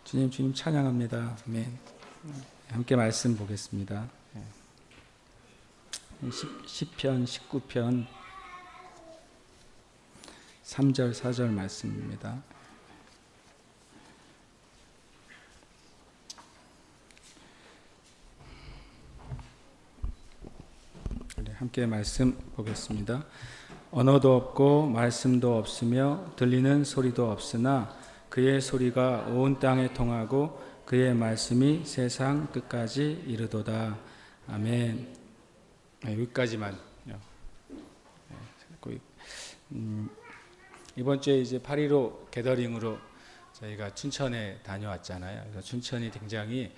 주님 찬양합니다. 아멘. 함께 말씀 보겠습니다. 시편 19편 3절 4절 말씀입니다. 함께 말씀 보겠습니다. 언어도 없고 말씀도 없으며 들리는 소리도 없으나 그의 소리가 온 땅에 통하고 그의 말씀이 세상 끝까지 이르도다. 아멘. 여기까지만. 이번 주에 이제 8.15 게더링으로 저희가 춘천에 다녀왔잖아요. 그래서 춘천이 굉장히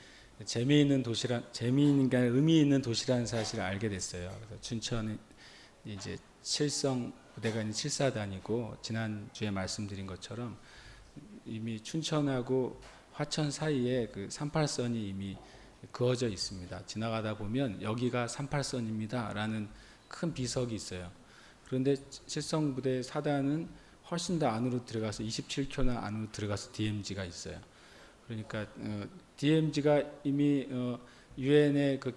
재미있는 게 아니라 의미 있는 도시라는 사실을 알게 됐어요. 그래서 춘천이 이제 칠성 부대가 있는 칠사단이고, 지난주에 말씀드린 것처럼 이미 춘천하고 화천 사이에 그 38선이 이미 그어져 있습니다. 지나가다 보면 여기가 38선입니다 라는 큰 비석이 있어요. 그런데 칠성 부대 사단은 훨씬 더 안으로 들어가서 27km 안으로 들어가서 DMZ가 있어요. 그러니까 DMZ가 이미 유엔의 그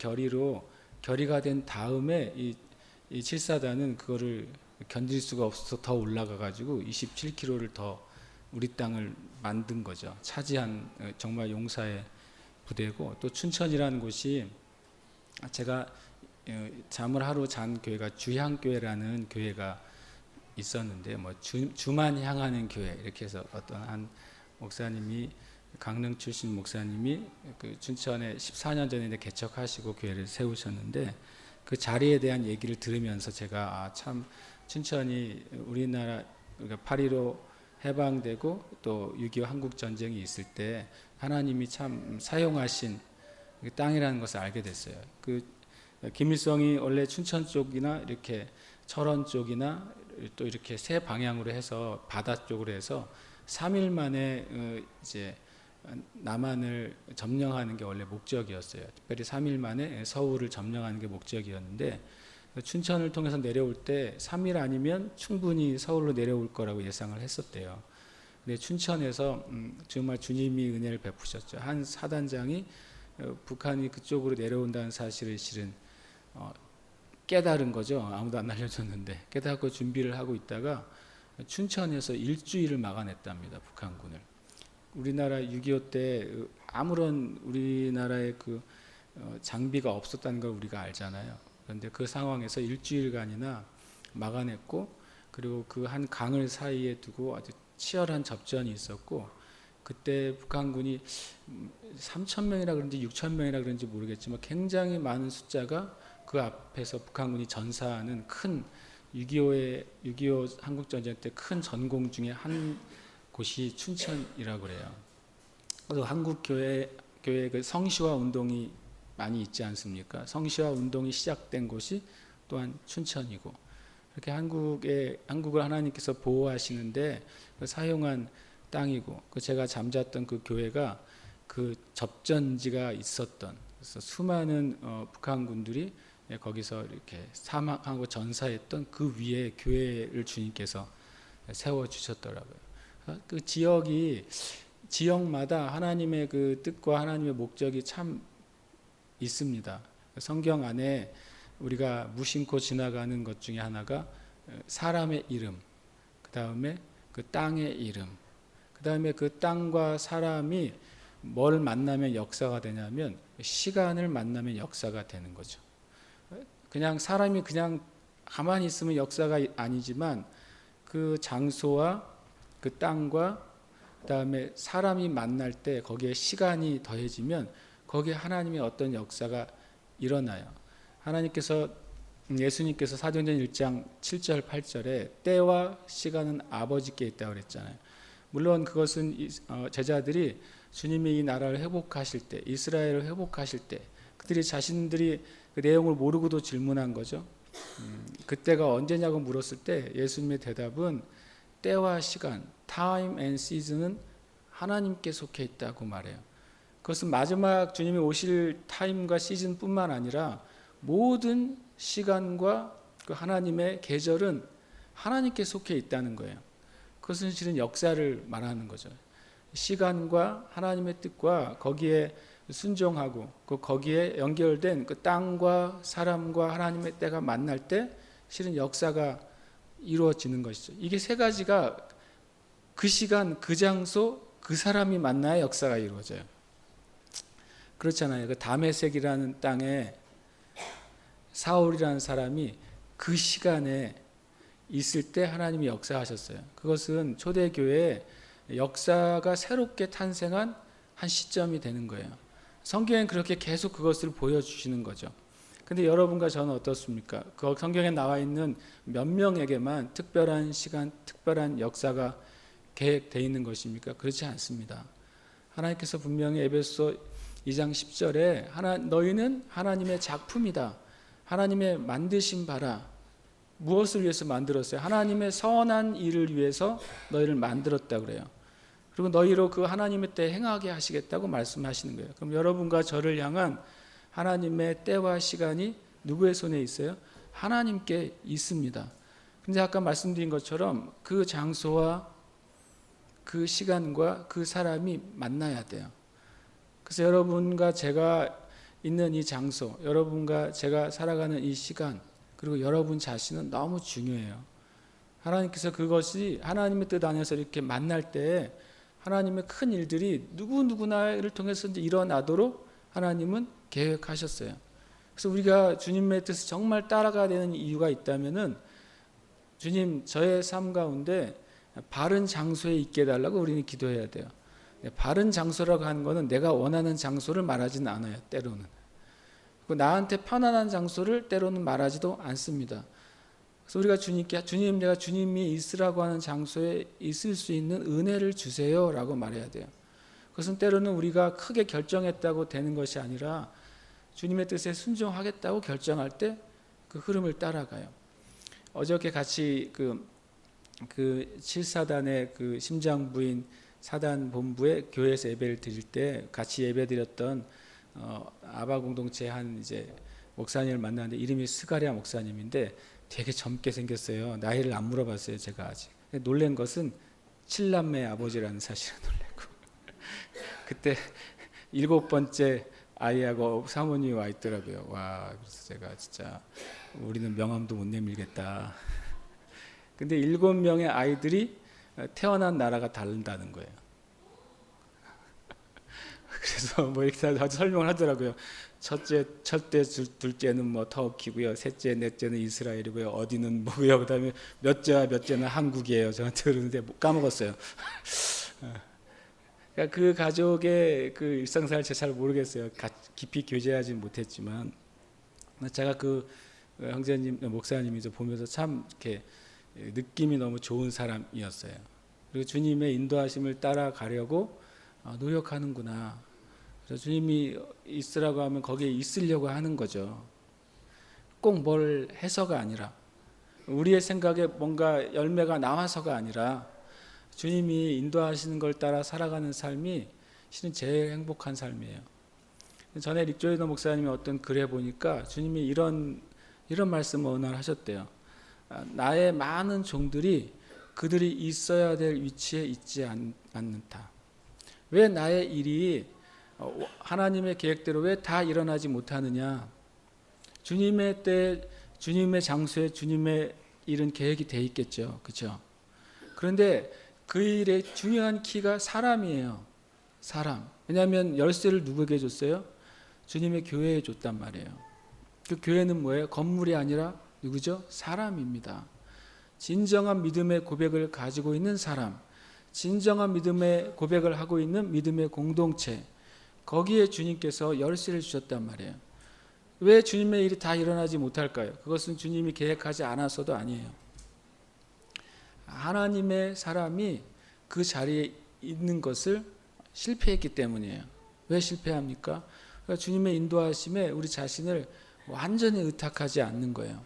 결의가 된 다음에 이 칠사단은 그거를 견딜 수가 없어서 더 올라가 가지고 27km를 더 우리 땅을 만든 거죠. 차지한 정말 용사의 부대고, 또 춘천이라는 곳이 제가 잠을 하루 잔 교회가 주향교회라는 교회가 있었는데, 뭐 주만 향하는 교회 이렇게 해서 어떤 한 목사님이, 강릉 출신 목사님이 그 춘천에 14년 전에 개척하시고 교회를 세우셨는데, 그 자리에 대한 얘기를 들으면서 제가 참 춘천이 우리나라, 그러니까 8.15 해방되고 또 6.25 한국전쟁이 있을 때 하나님이 참 사용하신 땅이라는 것을 알게 됐어요. 그 김일성이 원래 춘천 쪽이나 이렇게 철원 쪽이나 또 이렇게 세 방향으로 해서 바다 쪽으로 해서 3일 만에 이제 남한을 점령하는 게 원래 목적이었어요. 특별히 3일 만에 서울을 점령하는 게 목적이었는데, 춘천을 통해서 내려올 때 3일 아니면 충분히 서울로 내려올 거라고 예상을 했었대요. 근데 춘천에서 정말 주님이 은혜를 베푸셨죠. 한 사단장이 북한이 그쪽으로 내려온다는 사실을 실은 깨달은 거죠. 아무도 안 알려줬는데 깨닫고 준비를 하고 있다가 춘천에서 일주일을 막아냈답니다. 북한군을. 우리나라 6.25 때 아무런 우리나라의 그 장비가 없었다는 걸 우리가 알잖아요. 그런데 그 상황에서 일주일간이나 막아냈고, 그리고 그 한 강을 사이에 두고 아주 치열한 접전이 있었고, 그때 북한군이 3,000명이라 그런지 6,000명이라 그런지 모르겠지만 굉장히 많은 숫자가 그 앞에서 북한군이 전사하는 큰 6.25 한국전쟁 때 큰 전공 중에 한 곳이 춘천이라고 그래요. 그래서 한국교회 그 성시화 운동이 많이 있지 않습니까? 성시화 운동이 시작된 곳이 또한 춘천이고, 이렇게 한국을 하나님께서 보호하시는데 사용한 땅이고, 제가 잠잤던 그 교회가 그 접전지가 있었던, 그래서 수많은 북한군들이 거기서 이렇게 사망하고 전사했던 그 위에 교회를 주님께서 세워 주셨더라고요. 그 지역마다 하나님의 그 뜻과 하나님의 목적이 참 있습니다. 성경 안에 우리가 무심코 지나가는 것 중에 하나가 사람의 이름, 그 다음에 그 땅의 이름, 그 다음에 그 땅과 사람이 뭘 만나면 역사가 되냐면 시간을 만나면 역사가 되는 거죠. 그냥 사람이 그냥 가만히 있으면 역사가 아니지만 그 장소와 그 땅과 그 다음에 사람이 만날 때 거기에 시간이 더해지면 거기에 하나님의 어떤 역사가 일어나요. 예수님께서 사도행전 1장 7절 8절에 때와 시간은 아버지께 있다고 그랬잖아요. 물론 그것은 제자들이 주님이 이 나라를 회복하실 때, 이스라엘을 회복하실 때 그들이 자신들이 그 내용을 모르고도 질문한 거죠. 그때가 언제냐고 물었을 때 예수님의 대답은 때와 시간, time and season은 하나님께 속해 있다고 말해요. 그것은 마지막 주님이 오실 타임과 시즌뿐만 아니라 모든 시간과 그 하나님의 계절은 하나님께 속해 있다는 거예요. 그것은 실은 역사를 말하는 거죠. 시간과 하나님의 뜻과 거기에 순종하고 거기에 연결된 그 땅과 사람과 하나님의 때가 만날 때 실은 역사가 이루어지는 것이죠. 이게 세 가지가 그 시간, 그 장소, 그 사람이 만나야 역사가 이루어져요. 그렇잖아요. 그 다메섹이라는 땅에 사울이라는 사람이 그 시간에 있을 때 하나님이 역사하셨어요. 그것은 초대교회의 역사가 새롭게 탄생한 한 시점이 되는 거예요. 성경엔 그렇게 계속 그것을 보여주시는 거죠. 근데 여러분과 저는 어떻습니까? 그 성경에 나와 있는 몇 명에게만 특별한 시간, 특별한 역사가 계획되어 있는 것입니까? 그렇지 않습니다. 하나님께서 분명히 에베소 2장 10절에 너희는 하나님의 작품이다. 하나님의 만드신 바라. 무엇을 위해서 만들었어요? 하나님의 선한 일을 위해서 너희를 만들었다 그래요. 그리고 너희로 그 하나님의 때 행하게 하시겠다고 말씀하시는 거예요. 그럼 여러분과 저를 향한 하나님의 때와 시간이 누구의 손에 있어요? 하나님께 있습니다. 근데 아까 말씀드린 것처럼 그 장소와 그 시간과 그 사람이 만나야 돼요. 그래서 여러분과 제가 있는 이 장소, 여러분과 제가 살아가는 이 시간, 그리고 여러분 자신은 너무 중요해요. 하나님께서 그것이 하나님의 뜻 안에서 이렇게 만날 때 하나님의 큰 일들이 누구나를 통해서 이제 일어나도록 하나님은 계획하셨어요. 그래서 우리가 주님의 뜻을 정말 따라가야 되는 이유가 있다면은 주님, 저의 삶 가운데 바른 장소에 있게 해달라고 우리는 기도해야 돼요. 바른 장소라고 하는 것은 내가 원하는 장소를 말하지는 않아요. 때로는. 나한테 편안한 장소를 때로는 말하지도 않습니다. 그래서 우리가 주님께 주님, 내가 주님이 있으라고 하는 장소에 있을 수 있는 은혜를 주세요 라고 말해야 돼요. 그것은 때로는 우리가 크게 결정했다고 되는 것이 아니라 주님의 뜻에 순종하겠다고 결정할 때 그 흐름을 따라가요. 어저께 같이 그 7사단의 그 심장부인 사단 본부에 교회에서 예배를 드릴 때 같이 예배 드렸던 아바 공동체 한 이제 목사님을 만났는데 이름이 스가랴 목사님인데 되게 젊게 생겼어요. 나이를 안 물어봤어요, 제가 아직. 놀란 것은 7남매 아버지라는 사실에 놀랐고 그때 7번째 아이하고 사모님이 와 있더라고요. 와, 그래서 제가 진짜 우리는 명함도 못 내밀겠다. 근데 7명의 아이들이 태어난 나라가 다른다는 거예요. 그래서 뭐 이렇게 설명을 하더라고요. 첫째, 둘째는 뭐 터키고요. 셋째, 넷째는 이스라엘이고요. 어디는 뭐고요. 그다음에 몇째는 한국이에요. 저한테 그러는데 까먹었어요. 그러니까 그 가족의 그 일상생활 제가 잘 모르겠어요. 깊이 교제하지 못했지만 제가 그 형제님, 목사님이 보면서 참 이렇게 느낌이 너무 좋은 사람이었어요. 그리고 주님의 인도하심을 따라가려고 노력하는구나. 그래서 주님이 있으라고 하면 거기에 있으려고 하는 거죠. 꼭 뭘 해서가 아니라 우리의 생각에 뭔가 열매가 나와서가 아니라 주님이 인도하시는 걸 따라 살아가는 삶이 실은 제일 행복한 삶이에요. 전에 릭조이더 목사님이 어떤 글에 보니까 주님이 이런 말씀을 어느 날 하셨대요. 나의 많은 종들이 그들이 있어야 될 위치에 있지 않는다. 왜 나의 일이 하나님의 계획대로 왜 다 일어나지 못하느냐? 주님의 때, 주님의 장소에 주님의 일은 계획이 돼 있겠죠, 그렇죠? 그런데 그 일의 중요한 키가 사람이에요. 사람. 왜냐하면 열쇠를 누구에게 줬어요? 주님의 교회에 줬단 말이에요. 그 교회는 뭐예요? 건물이 아니라 누구죠? 사람입니다. 진정한 믿음의 고백을 가지고 있는 사람, 진정한 믿음의 고백을 하고 있는 믿음의 공동체, 거기에 주님께서 열쇠를 주셨단 말이에요. 왜 주님의 일이 다 일어나지 못할까요? 그것은 주님이 계획하지 않아서도 아니에요. 하나님의 사람이 그 자리에 있는 것을 실패했기 때문이에요. 왜 실패합니까? 그러니까 주님의 인도하심에 우리 자신을 완전히 의탁하지 않는 거예요.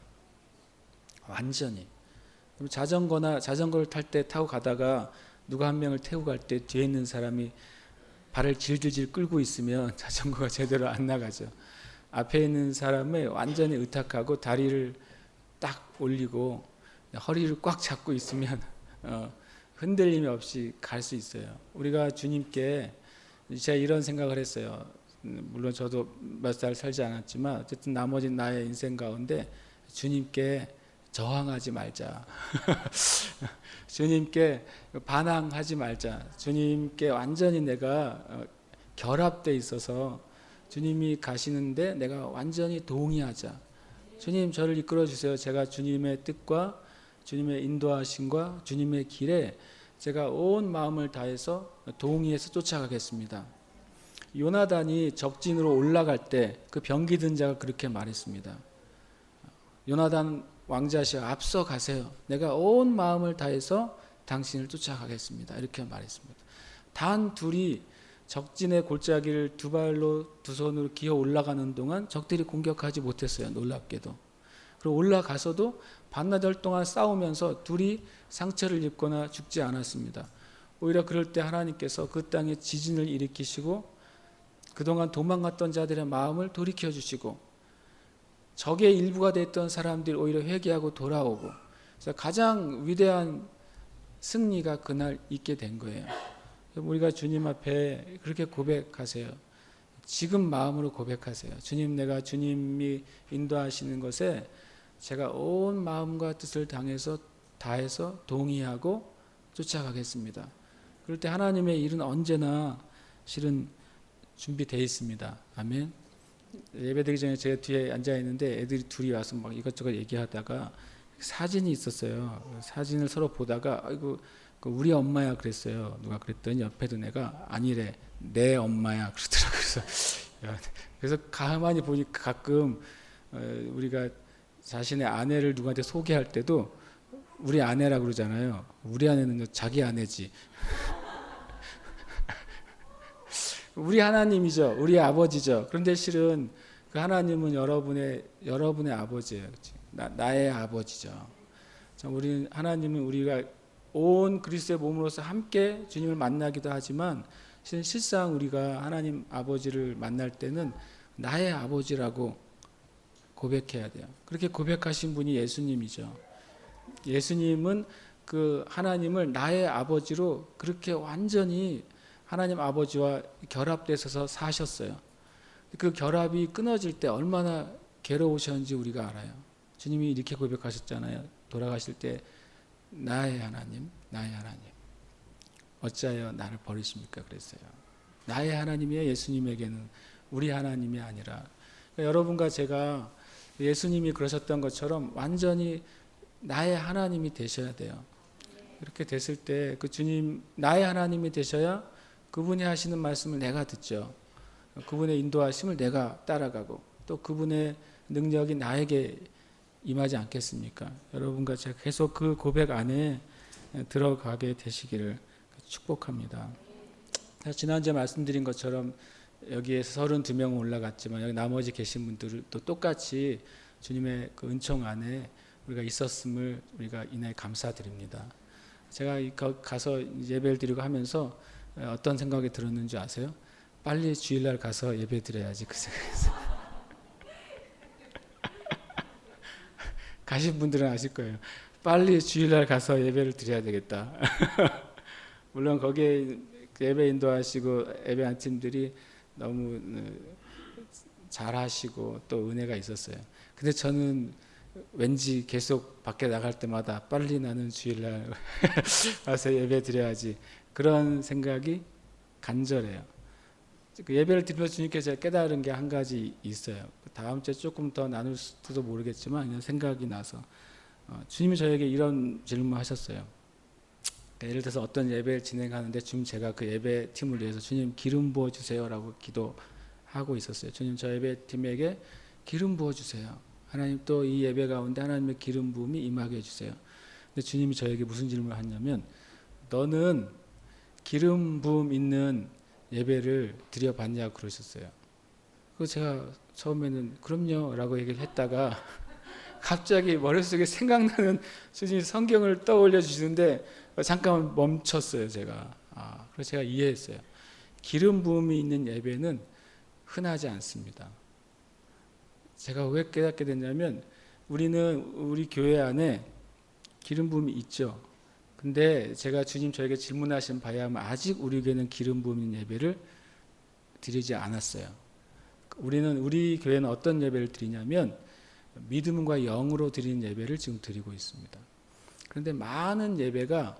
완전히. 자전거를 탈 때 타고 가다가 누가 한 명을 태우고 갈 때 뒤에 있는 사람이 발을 질질질 끌고 있으면 자전거가 제대로 안 나가죠. 앞에 있는 사람을 완전히 의탁하고 다리를 딱 올리고 허리를 꽉 잡고 있으면 흔들림이 없이 갈 수 있어요. 우리가 주님께 제가 이런 생각을 했어요. 물론 저도 몇 살 살지 않았지만 어쨌든 나머지 나의 인생 가운데 주님께 저항하지 말자. 주님께 반항하지 말자. 주님께 완전히 내가 결합돼 있어서 주님이 가시는데 내가 완전히 동의하자. 주님 저를 이끌어 주세요. 제가 주님의 뜻과 주님의 인도하심과 주님의 길에 제가 온 마음을 다해서 동의해서 쫓아가겠습니다. 요나단이 적진으로 올라갈 때 그 병기 든 자가 그렇게 말했습니다. 요나단 왕자시여 앞서 가세요. 내가 온 마음을 다해서 당신을 쫓아가겠습니다. 이렇게 말했습니다. 단 둘이 적진의 골짜기를 두 발로 두 손으로 기어 올라가는 동안 적들이 공격하지 못했어요. 놀랍게도. 그리고 올라가서도 반나절 동안 싸우면서 둘이 상처를 입거나 죽지 않았습니다. 오히려 그럴 때 하나님께서 그 땅에 지진을 일으키시고 그동안 도망갔던 자들의 마음을 돌이켜 주시고 적의 일부가 됐던 사람들이 오히려 회개하고 돌아오고, 그래서 가장 위대한 승리가 그날 있게 된 거예요. 우리가 주님 앞에 그렇게 고백하세요. 지금 마음으로 고백하세요. 주님, 내가 주님이 인도하시는 것에 제가 온 마음과 뜻을 다해서 동의하고 쫓아가겠습니다. 그럴 때 하나님의 일은 언제나 실은 준비되어 있습니다. 아멘. 예배드리기 전에 제가 뒤에 앉아 있는데 애들이 둘이 와서 막 이것저것 얘기하다가 사진이 있었어요. 사진을 서로 보다가 아이고 우리 엄마야 그랬어요. 누가 그랬더니 옆에도 내가 아니래 내 엄마야 그러더라고요. 그래서 가만히 보니까 가끔 우리가 자신의 아내를 누구한테 소개할 때도 우리 아내라고 그러잖아요. 우리 아내는 자기 아내지. 우리 하나님이죠. 우리 아버지죠. 그런데 실은 그 하나님은 여러분의 아버지예요. 나의 아버지죠. 우리 하나님은 우리가 온 그리스도의 몸으로서 함께 주님을 만나기도 하지만 실상 우리가 하나님 아버지를 만날 때는 나의 아버지라고 고백해야 돼요. 그렇게 고백하신 분이 예수님이죠. 예수님은 그 하나님을 나의 아버지로 그렇게 완전히 하나님 아버지와 결합돼서 사셨어요. 그 결합이 끊어질 때 얼마나 괴로우셨는지 우리가 알아요. 주님이 이렇게 고백하셨잖아요. 돌아가실 때 나의 하나님 어찌하여 나를 버리십니까 그랬어요. 나의 하나님이요 예수님에게는 우리 하나님이 아니라. 그러니까 여러분과 제가 예수님이 그러셨던 것처럼 완전히 나의 하나님이 되셔야 돼요. 그렇게 됐을 때 그 주님 나의 하나님이 되셔야 그분이 하시는 말씀을 내가 듣죠. 그분의 인도하심을 내가 따라가고 또 그분의 능력이 나에게 임하지 않겠습니까? 여러분과 제가 계속 그 고백 안에 들어가게 되시기를 축복합니다. 지난주에 말씀드린 것처럼 여기에 32명 올라갔지만 여기 나머지 계신 분들도 똑같이 주님의 그 은총 안에 우리가 있었음을 우리가 이날 감사드립니다. 제가 가서 예배를 드리고 하면서 어떤 생각이 들었는지 아세요? 빨리 주일날 가서 예배 드려야지 그 생각했어요. 가신 분들은 아실 거예요. 빨리 주일날 가서 예배를 드려야 되겠다. 물론 거기에 예배 인도하시고 예배한 팀들이 너무 잘하시고 또 은혜가 있었어요. 근데 저는 왠지 계속 밖에 나갈 때마다 빨리 나는 주일날 와서 예배 드려야지 그런 생각이 간절해요. 그 예배를 드리면서 주님께서 깨달은 게 한 가지 있어요. 다음 주에 조금 더 나눌지도 모르겠지만 그냥 생각이 나서 주님이 저에게 이런 질문을 하셨어요. 예를 들어서 어떤 예배를 진행하는데 주님 제가 그 예배 팀을 위해서 주님 기름 부어 주세요라고 기도하고 있었어요. 주님 저 예배 팀에게 기름 부어 주세요. 하나님 또 이 예배 가운데 하나님의 기름 부음이 임하게 해주세요. 근데 주님이 저에게 무슨 질문을 하냐면 너는 기름 부음 있는 예배를 드려봤냐고 그러셨어요. 그래서 제가 처음에는 그럼요 라고 얘기를 했다가 갑자기 머릿속에 생각나는 주님이 성경을 떠올려 주시는데 잠깐 멈췄어요 제가. 그래서 제가 이해했어요. 기름 부음이 있는 예배는 흔하지 않습니다. 제가 왜 깨닫게 됐냐면 우리는 우리 교회 안에 기름 부음이 있죠. 근데 제가 주님 저에게 질문하신 바에 하면 아직 우리 교회는 기름 부음 예배를 드리지 않았어요. 우리 교회는 어떤 예배를 드리냐면 믿음과 영으로 드리는 예배를 지금 드리고 있습니다. 그런데 많은 예배가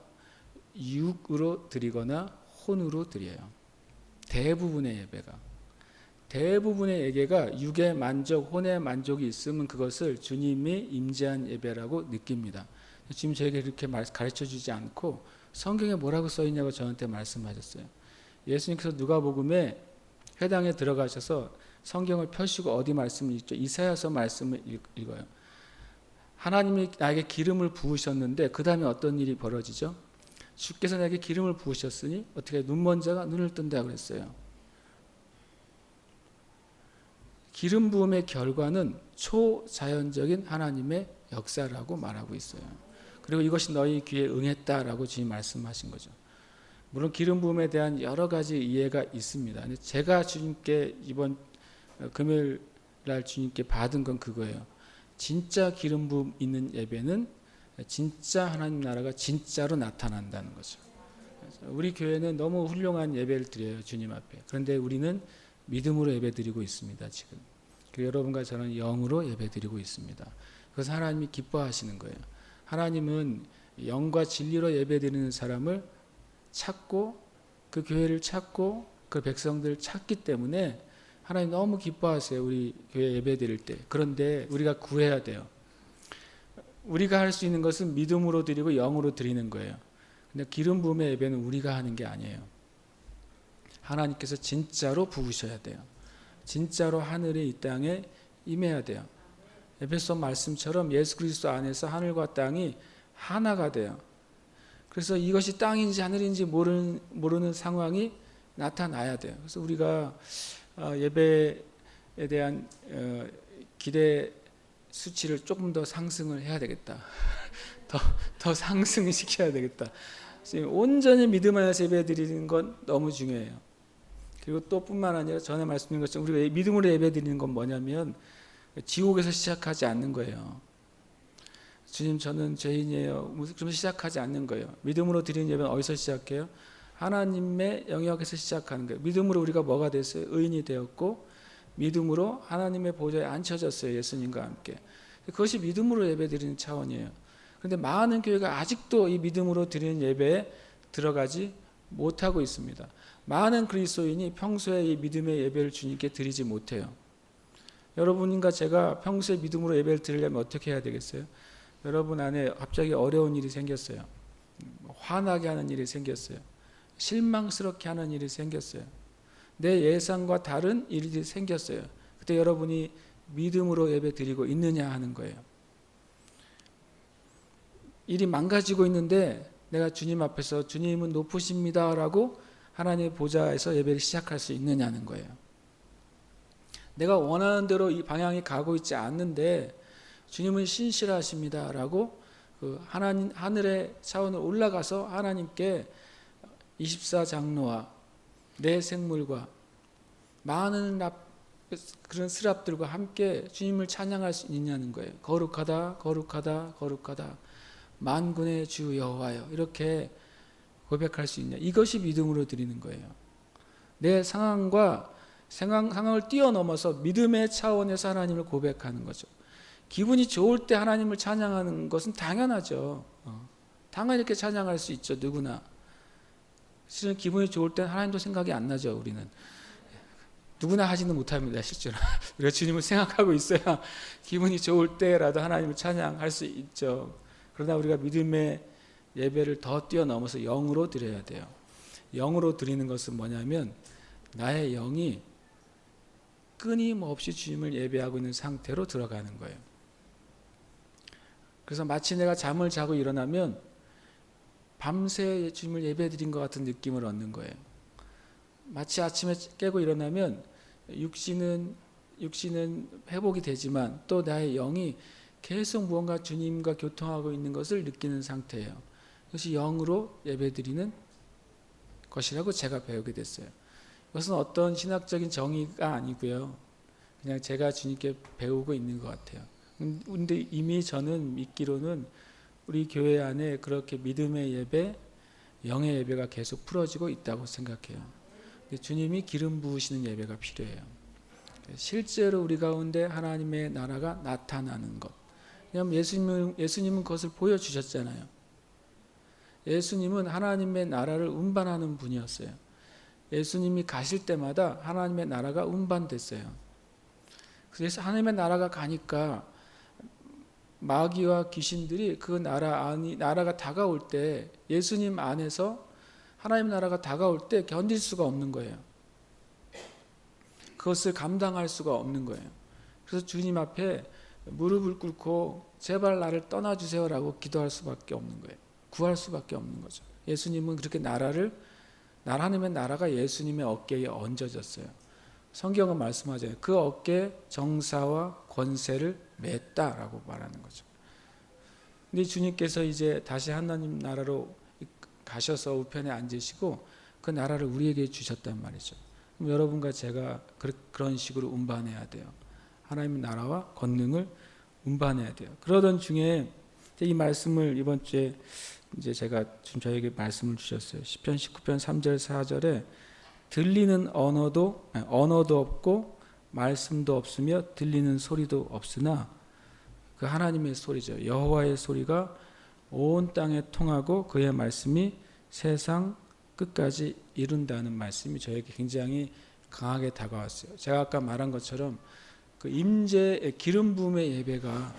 육으로 드리거나 혼으로 드려요. 대부분의 예배가 육의 만족, 혼의 만족이 있으면 그것을 주님이 임재한 예배라고 느낍니다. 지금 저에게 그렇게 가르쳐 주지 않고 성경에 뭐라고 써 있냐고 저한테 말씀하셨어요. 예수님께서 누가복음에 회당에 들어가셔서 성경을 펴시고 어디 말씀을 읽죠? 이사야서 말씀을 읽어요. 하나님이 나에게 기름을 부으셨는데 그 다음에 어떤 일이 벌어지죠? 주께서 나에게 기름을 부으셨으니 어떻게 눈먼 자가 눈을 뜬다 그랬어요. 기름 부음의 결과는 초자연적인 하나님의 역사라고 말하고 있어요. 그리고 이것이 너희 귀에 응했다라고 주님 말씀하신 거죠. 물론 기름 부음에 대한 여러 가지 이해가 있습니다. 근데 제가 주님께 이번 금요일 날 주님께 받은 건 그거예요. 진짜 기름 부음 있는 예배는 진짜 하나님 나라가 진짜로 나타난다는 거죠. 우리 교회는 너무 훌륭한 예배를 드려요, 주님 앞에. 그런데 우리는 믿음으로 예배 드리고 있습니다, 지금. 그리고 여러분과 저는 영으로 예배 드리고 있습니다. 그래서 하나님이 기뻐하시는 거예요. 하나님은 영과 진리로 예배 드리는 사람을 찾고 그 교회를 찾고 그 백성들을 찾기 때문에 하나님 너무 기뻐하세요. 우리 교회 예배 드릴 때. 그런데 우리가 구해야 돼요. 우리가 할 수 있는 것은 믿음으로 드리고 영으로 드리는 거예요. 근데 기름 부음의 예배는 우리가 하는 게 아니에요. 하나님께서 진짜로 부으셔야 돼요. 진짜로 하늘이 이 땅에 임해야 돼요. 에베소 말씀처럼 예수 그리스도 안에서 하늘과 땅이 하나가 돼요. 그래서 이것이 땅인지 하늘인지 모르는 상황이 나타나야 돼요. 그래서 우리가 예배에 대한 기대 수치를 조금 더 상승을 해야 되겠다. 더 상승을 시켜야 되겠다. 온전히 믿음 안에서 예배 드리는 건 너무 중요해요. 그리고 또 뿐만 아니라 전에 말씀드린 것처럼 우리가 믿음으로 예배 드리는 건 뭐냐면 지옥에서 시작하지 않는 거예요. 주님 저는 죄인이에요. 그러면서 시작하지 않는 거예요. 믿음으로 드리는 예배는 어디서 시작해요? 하나님의 영역에서 시작하는 거예요. 믿음으로 우리가 뭐가 됐어요? 의인이 되었고 믿음으로 하나님의 보좌에 앉혀졌어요. 예수님과 함께. 그것이 믿음으로 예배 드리는 차원이에요. 그런데 많은 교회가 아직도 이 믿음으로 드리는 예배에 들어가지 못하고 있습니다. 많은 그리스도인이 평소에 이 믿음의 예배를 주님께 드리지 못해요. 여러분과 제가 평소에 믿음으로 예배를 드리려면 어떻게 해야 되겠어요? 여러분 안에 갑자기 어려운 일이 생겼어요. 화나게 하는 일이 생겼어요. 실망스럽게 하는 일이 생겼어요. 내 예상과 다른 일이 생겼어요. 그때 여러분이 믿음으로 예배 드리고 있느냐 하는 거예요. 일이 망가지고 있는데 내가 주님 앞에서 주님은 높으십니다 라고 하나님의 보좌에서 예배를 시작할 수 있느냐는 거예요. 내가 원하는 대로 이 방향이 가고 있지 않는데 주님은 신실하십니다 라고 그 하나님 하늘의 차원을 올라가서 하나님께 24장로와 내 생물과 많은 그런 스랍들과 함께 주님을 찬양할 수 있느냐는 거예요. 거룩하다 거룩하다 거룩하다 만군의 주 여호와여 이렇게 고백할 수 있냐. 이것이 믿음으로 드리는 거예요. 내 상황을 뛰어넘어서 믿음의 차원에서 하나님을 고백하는 거죠. 기분이 좋을 때 하나님을 찬양하는 것은 당연하죠. 당연히 이렇게 찬양할 수 있죠. 누구나. 실은 기분이 좋을 때 하나님도 생각이 안 나죠. 우리는 누구나 하지는 못합니다. 실제로 우리가 주님을 생각하고 있어야 기분이 좋을 때라도 하나님을 찬양할 수 있죠. 그러나 우리가 믿음의 예배를 더 뛰어넘어서 영으로 드려야 돼요. 영으로 드리는 것은 뭐냐면 나의 영이 끊임없이 주님을 예배하고 있는 상태로 들어가는 거예요. 그래서 마치 내가 잠을 자고 일어나면 밤새 주님을 예배 드린 것 같은 느낌을 얻는 거예요. 마치 아침에 깨고 일어나면 육신은 회복이 되지만 또 나의 영이 계속 무언가 주님과 교통하고 있는 것을 느끼는 상태예요. 그것이 영으로 예배 드리는 것이라고 제가 배우게 됐어요. 이것은 어떤 신학적인 정의가 아니고요. 그냥 제가 주님께 배우고 있는 것 같아요. 그런데 이미 저는 믿기로는 우리 교회 안에 그렇게 믿음의 예배, 영의 예배가 계속 풀어지고 있다고 생각해요. 주님이 기름 부으시는 예배가 필요해요. 실제로 우리 가운데 하나님의 나라가 나타나는 것. 왜냐하면 예수님은 그것을 보여주셨잖아요. 예수님은 하나님의 나라를 운반하는 분이었어요. 예수님이 가실 때마다 하나님의 나라가 운반됐어요. 그래서 하나님의 나라가 가니까 마귀와 귀신들이 그 나라가 다가올 때, 예수님 안에서 하나님 나라가 다가올 때 견딜 수가 없는 거예요. 그것을 감당할 수가 없는 거예요. 그래서 주님 앞에 무릎을 꿇고 제발 나를 떠나주세요라고 기도할 수밖에 없는 거예요. 구할 수밖에 없는 거죠. 예수님은 그렇게 하나님의 나라가 예수님의 어깨에 얹어졌어요. 성경은 말씀하잖아요. 그 어깨에 정사와 권세를 맸다라고 말하는 거죠. 근데 주님께서 이제 다시 하나님 나라로 가셔서 우편에 앉으시고 그 나라를 우리에게 주셨단 말이죠. 그럼 여러분과 제가 그런 식으로 운반해야 돼요. 하나님의 나라와 권능을 운반해야 돼요. 그러던 중에 이 말씀을 이번 주에 이제 제가 지금 저에게 말씀을 주셨어요. 시편 19편 3절 4절에 들리는 언어도 없고 말씀도 없으며 들리는 소리도 없으나 그 하나님의 소리죠. 여호와의 소리가 온 땅에 통하고 그의 말씀이 세상 끝까지 이룬다는 말씀이 저에게 굉장히 강하게 다가왔어요. 제가 아까 말한 것처럼 그 임재의 기름 부음의 예배가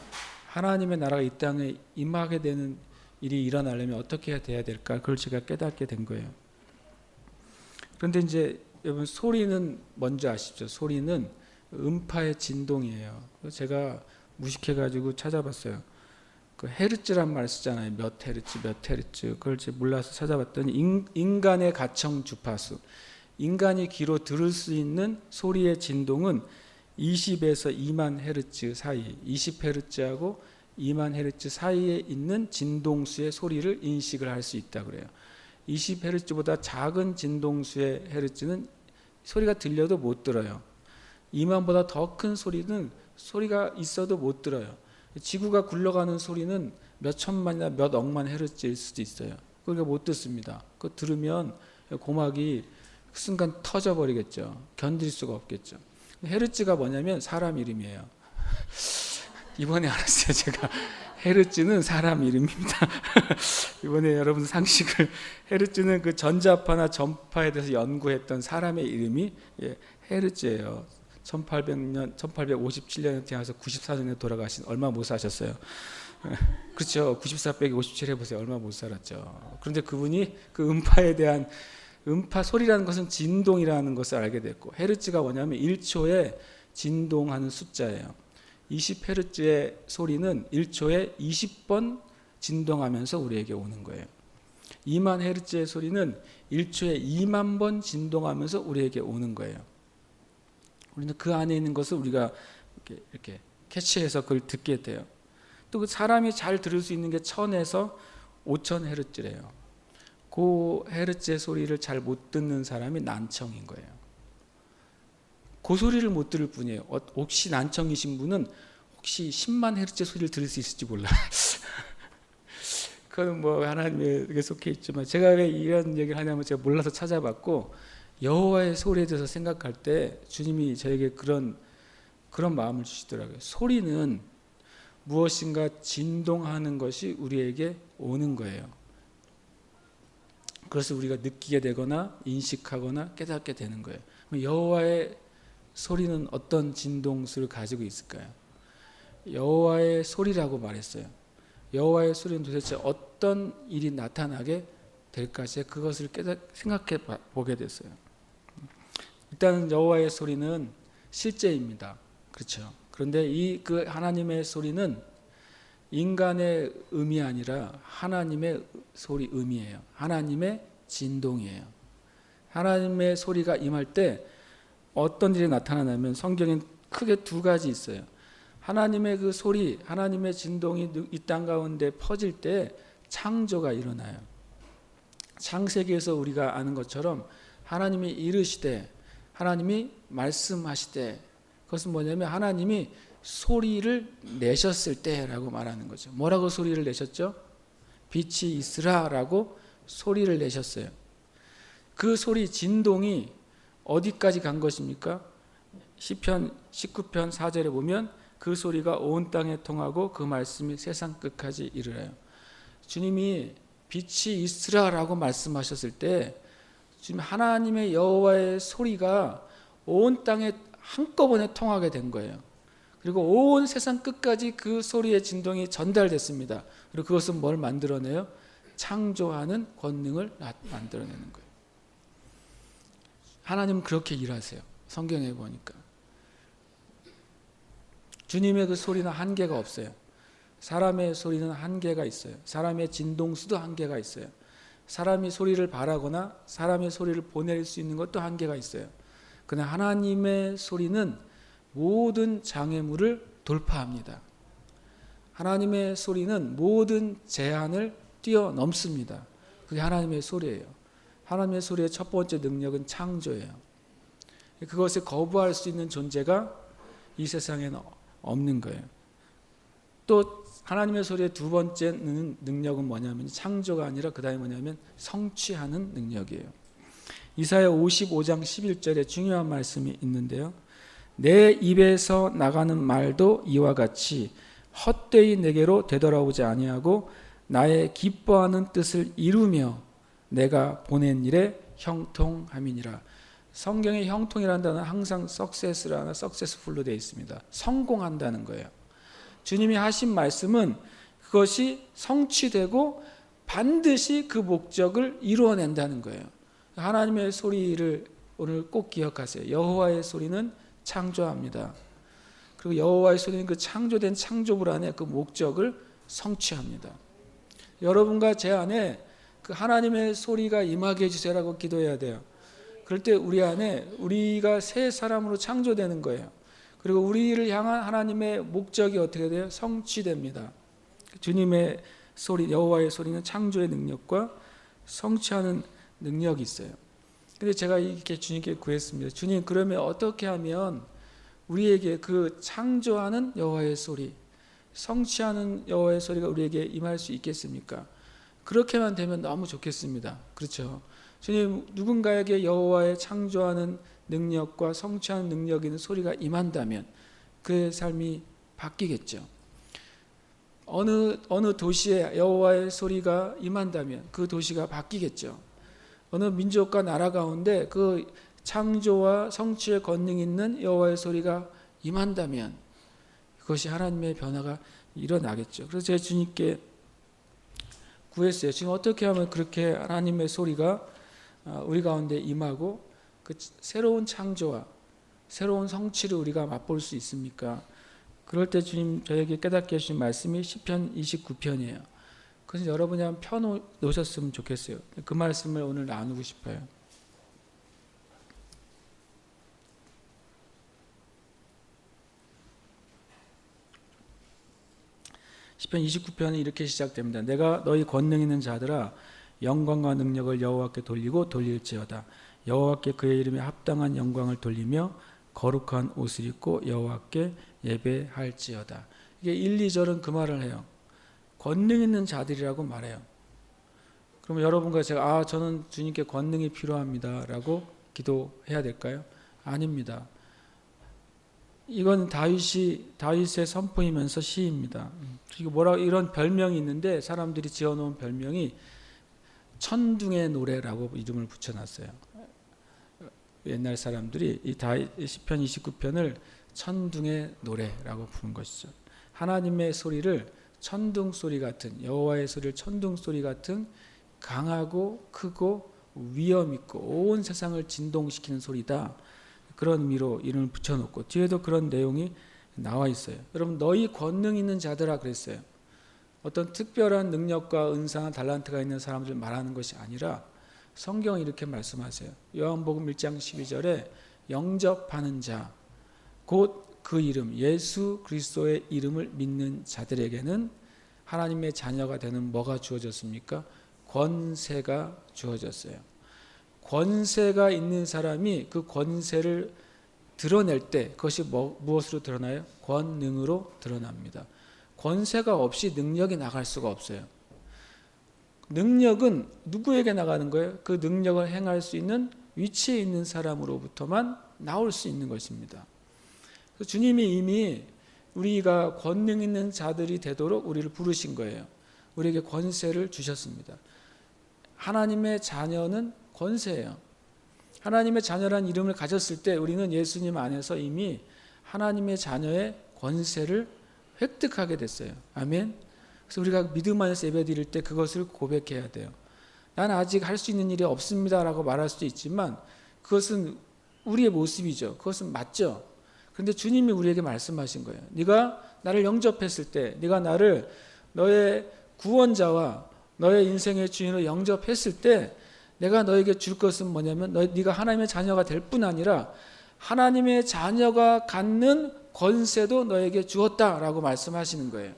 하나님의 나라가 이 땅에 임하게 되는 일이 일어나려면 어떻게 해야 될까? 그걸 제가 깨닫게 된 거예요. 그런데 이제 여러분 소리는 뭔지 아시죠? 소리는 음파의 진동이에요. 제가 무식해가지고 찾아봤어요. 그 헤르츠란 말 쓰잖아요. 몇 헤르츠. 그걸 몰라서 찾아봤더니 인간의 가청 주파수. 인간이 귀로 들을 수 있는 소리의 진동은 20에서 2만 헤르츠 사이, 20헤르츠하고 2만 헤르츠 사이에 있는 진동수의 소리를 인식을 할 수 있다 그래요. 20헤르츠보다 작은 진동수의 헤르츠는 소리가 들려도 못 들어요. 2만보다 더 큰 소리는 소리가 있어도 못 들어요. 지구가 굴러가는 소리는 몇 천만이나 몇 억만 헤르츠일 수도 있어요. 그러니까 못 듣습니다. 그거 들으면 고막이 순간 터져버리겠죠. 견딜 수가 없겠죠. 헤르츠가 뭐냐면 사람 이름이에요. 이번에 알았어요. 제가 헤르츠는 사람 이름입니다. 이번에 여러분 상식을, 헤르츠는 그 전자파나 전파에 대해서 연구했던 사람의 이름이 헤르츠예요. 1857년에 태어나서 94년에 돌아가신, 얼마 못 사셨어요. 그렇죠. 94 빼기 57 해보세요. 얼마 못 살았죠. 그런데 그분이 그 음파에 대한, 음파 소리라는 것은 진동이라는 것을 알게 됐고, 헤르츠가 뭐냐면 1초에 진동하는 숫자예요. 20헤르츠의 소리는 1초에 20번 진동하면서 우리에게 오는 거예요. 2만 헤르츠의 소리는 1초에 2만 번 진동하면서 우리에게 오는 거예요. 우리는 그 안에 있는 것을 우리가 이렇게 캐치해서 그걸 듣게 돼요. 또 그 사람이 잘 들을 수 있는 게 1000에서 5000 헤르츠래요. 그 헤르츠의 소리를 잘 못 듣는 사람이 난청인 거예요. 그 소리를 못 들을 뿐이에요. 혹시 난청이신 분은 혹시 10만 헤르츠의 소리를 들을 수 있을지 몰라요. 그건 뭐 하나님에게 속해 있지만, 제가 왜 이런 얘기를 하냐면 제가 몰라서 찾아봤고, 여호와의 소리에 대해서 생각할 때 주님이 저에게 그런 마음을 주시더라고요. 소리는 무엇인가 진동하는 것이 우리에게 오는 거예요. 그래서 우리가 느끼게 되거나 인식하거나 깨닫게 되는 거예요. 여호와의 소리는 어떤 진동수를 가지고 있을까요? 여호와의 소리라고 말했어요. 여호와의 소리는 도대체 어떤 일이 나타나게 될까? 제가 그것을 생각해 보게 됐어요. 일단 여호와의 소리는 실제입니다. 그렇죠. 그런데 그 하나님의 소리는 인간의 음이 아니라 하나님의 소리 음이에요. 하나님의 진동이에요. 하나님의 소리가 임할 때 어떤 일이 나타나냐면 성경엔 크게 두 가지 있어요. 하나님의 그 소리, 하나님의 진동이 이 땅 가운데 퍼질 때 창조가 일어나요. 창세기에서 우리가 아는 것처럼 하나님이 이르시되, 하나님이 말씀하시되, 그것은 뭐냐면 하나님이 소리를 내셨을 때라고 말하는 거죠. 뭐라고 소리를 내셨죠? 빛이 있으라라고 소리를 내셨어요. 그 소리 진동이 어디까지 간 것입니까? 시편 19편 4절에 보면 그 소리가 온 땅에 통하고 그 말씀이 세상 끝까지 이르러요. 주님이 빛이 있으라라고 말씀하셨을 때 지금 하나님의 여호와의 소리가 온 땅에 한꺼번에 통하게 된 거예요. 그리고 온 세상 끝까지 그 소리의 진동이 전달됐습니다. 그리고 그것은 뭘 만들어내요? 창조하는 권능을 만들어내는 거예요. 하나님은 그렇게 일하세요. 성경에 보니까 주님의 그 소리는 한계가 없어요. 사람의 소리는 한계가 있어요. 사람의 진동수도 한계가 있어요. 사람이 소리를 바라거나 사람의 소리를 보낼 수 있는 것도 한계가 있어요. 그러나 하나님의 소리는 모든 장애물을 돌파합니다. 하나님의 소리는 모든 제한을 뛰어넘습니다. 그게 하나님의 소리예요. 하나님의 소리의 첫 번째 능력은 창조예요. 그것을 거부할 수 있는 존재가 이 세상에는 없는 거예요. 또 하나님의 소리의 두 번째 능력은 뭐냐면 창조가 아니라 그 다음에 뭐냐면 성취하는 능력이에요. 이사야 55장 11절에 중요한 말씀이 있는데요. 내 입에서 나가는 말도 이와 같이 헛되이 내게로 되돌아오지 아니하고 나의 기뻐하는 뜻을 이루며 내가 보낸 일에 형통함이니라. 성경의 형통이라는 단어는 항상 success라나 successful로 되어 있습니다. 성공한다는 거예요. 주님이 하신 말씀은 그것이 성취되고 반드시 그 목적을 이루어낸다는 거예요. 하나님의 소리를 오늘 꼭 기억하세요. 여호와의 소리는 창조합니다. 그리고 여호와의 소리는 그 창조된 창조물 안에 그 목적을 성취합니다. 여러분과 제 안에 그 하나님의 소리가 임하게 해주세요라고 기도해야 돼요. 그럴 때 우리 안에 우리가 새 사람으로 창조되는 거예요. 그리고 우리를 향한 하나님의 목적이 어떻게 돼요? 성취됩니다. 주님의 소리, 여호와의 소리는 창조의 능력과 성취하는 능력이 있어요. 근데 제가 이렇게 주님께 구했습니다. 주님, 그러면 어떻게 하면 우리에게 그 창조하는 여호와의 소리, 성취하는 여호와의 소리가 우리에게 임할 수 있겠습니까? 그렇게만 되면 너무 좋겠습니다. 그렇죠? 주님, 누군가에게 여호와의 창조하는 능력과 성취하는 능력이 있는 소리가 임한다면 그의 삶이 바뀌겠죠. 어느 도시에 여호와의 소리가 임한다면 그 도시가 바뀌겠죠. 어느 민족과 나라 가운데 그 창조와 성취의 권능이 있는 여호와의 소리가 임한다면 그것이 하나님의 변화가 일어나겠죠. 그래서 제가 주님께 구했어요. 지금 어떻게 하면 그렇게 하나님의 소리가 우리 가운데 임하고 그 새로운 창조와 새로운 성취를 우리가 맛볼 수 있습니까? 그럴 때 주님 저에게 깨닫게 해주신 말씀이 시편 29편이에요. 그래서 여러분이 한번 펴놓으셨으면 좋겠어요. 그 말씀을 오늘 나누고 싶어요. 시편 29편은 이렇게 시작됩니다. 내가 너희 권능 있는 자들아 영광과 능력을 여호와께 돌리고 돌릴지어다. 여호와께 그의 이름에 합당한 영광을 돌리며 거룩한 옷을 입고 여호와께 예배할지어다. 이게 1, 2절은 그 말을 해요. 권능 있는 자들이라고 말해요. 그러면 여러분과 제가 저는 주님께 권능이 필요합니다 라고 기도해야 될까요? 아닙니다. 이건 다윗의 선포이면서 시입니다. 그리고 이런 별명이 있는데 사람들이 지어놓은 별명이 천둥의 노래라고 이름을 붙여놨어요. 옛날 사람들이 이 시편 29편을 천둥의 노래라고 부른 것이죠. 하나님의 소리를 천둥 소리 같은, 여호와의 소리를 천둥 소리 같은 강하고 크고 위엄 있고 온 세상을 진동시키는 소리다. 그런 의미로 이름을 붙여놓고 뒤에도 그런 내용이 나와 있어요. 여러분, 너희 권능 있는 자들아 그랬어요. 어떤 특별한 능력과 은사나 달란트가 있는 사람들 말하는 것이 아니라 성경이 이렇게 말씀하세요. 요한복음 1장 12절에 영접하는 자, 곧 그 이름 예수 그리스도의 이름을 믿는 자들에게는 하나님의 자녀가 되는 뭐가 주어졌습니까? 권세가 주어졌어요. 권세가 있는 사람이 그 권세를 드러낼 때 그것이 무엇으로 드러나요? 권능으로 드러납니다. 권세가 없이 능력이 나갈 수가 없어요. 능력은 누구에게 나가는 거예요? 그 능력을 행할 수 있는 위치에 있는 사람으로부터만 나올 수 있는 것입니다. 주님이 이미 우리가 권능 있는 자들이 되도록 우리를 부르신 거예요. 우리에게 권세를 주셨습니다. 하나님의 자녀는 권세예요. 하나님의 자녀란 이름을 가졌을 때 우리는 예수님 안에서 이미 하나님의 자녀의 권세를 획득하게 됐어요. 아멘. 그래서 우리가 믿음 안에서 예배드릴 때 그것을 고백해야 돼요. 난 아직 할 수 있는 일이 없습니다라고 말할 수도 있지만 그것은 우리의 모습이죠. 그것은 맞죠. 그런데 주님이 우리에게 말씀하신 거예요. 네가 나를 영접했을 때, 네가 나를 너의 구원자와 너의 인생의 주인으로 영접했을 때 내가 너에게 줄 것은 뭐냐면 네가 하나님의 자녀가 될 뿐 아니라 하나님의 자녀가 갖는 권세도 너에게 주었다라고 말씀하시는 거예요.